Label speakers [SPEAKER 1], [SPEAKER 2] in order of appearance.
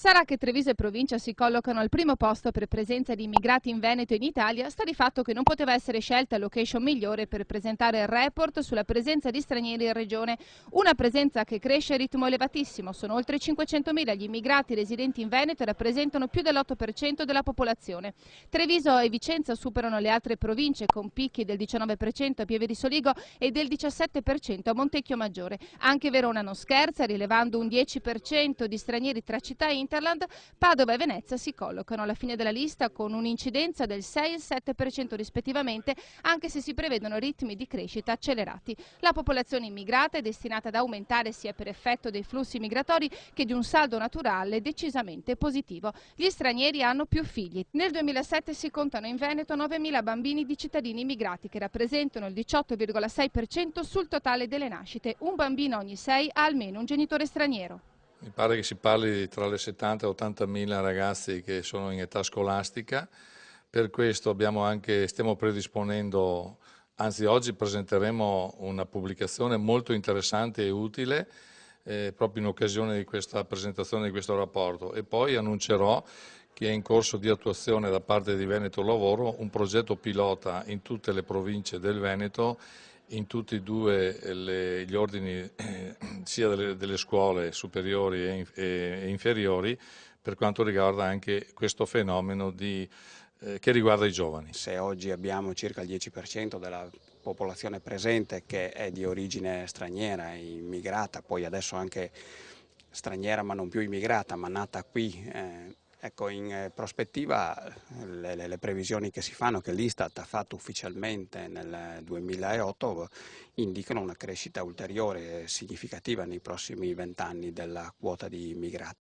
[SPEAKER 1] Sarà che Treviso e provincia si collocano al primo posto per presenza di immigrati in Veneto e in Italia, sta di fatto che non poteva essere scelta location migliore per presentare il report sulla presenza di stranieri in regione. Una presenza che cresce a ritmo elevatissimo, sono oltre 500.000 gli immigrati residenti in Veneto e rappresentano più dell'8% della popolazione. Treviso e Vicenza superano le altre province con picchi del 19% a Pieve di Soligo e del 17% a Montecchio Maggiore. Anche Verona non scherza, rilevando un 10% di stranieri tra città e Interland. Padova e Venezia si collocano alla fine della lista con un'incidenza del 6 e il 7% rispettivamente, anche se si prevedono ritmi di crescita accelerati. La popolazione immigrata è destinata ad aumentare sia per effetto dei flussi migratori che di un saldo naturale decisamente positivo. Gli stranieri hanno più figli. Nel 2007 si contano in Veneto 9.000 bambini di cittadini immigrati che rappresentano il 18,6% sul totale delle nascite. Un bambino ogni 6 ha almeno un genitore straniero.
[SPEAKER 2] Mi pare che si parli di tra le 70 e 80 mila ragazzi che sono in età scolastica, per questo stiamo predisponendo, anzi oggi presenteremo una pubblicazione molto interessante e utile proprio in occasione di questa presentazione di questo rapporto, e poi annuncerò che è in corso di attuazione da parte di Veneto Lavoro un progetto pilota in tutte le province del Veneto, in tutti e due gli ordini sia delle scuole superiori e inferiori, per quanto riguarda anche questo fenomeno che riguarda i giovani.
[SPEAKER 3] Se oggi abbiamo circa il 10% della popolazione presente che è di origine straniera, immigrata, poi adesso anche straniera ma non più immigrata, ma nata qui, ecco, in prospettiva le previsioni che si fanno, che l'Istat ha fatto ufficialmente nel 2008, indicano una crescita ulteriore significativa nei prossimi 20 anni della quota di immigrati.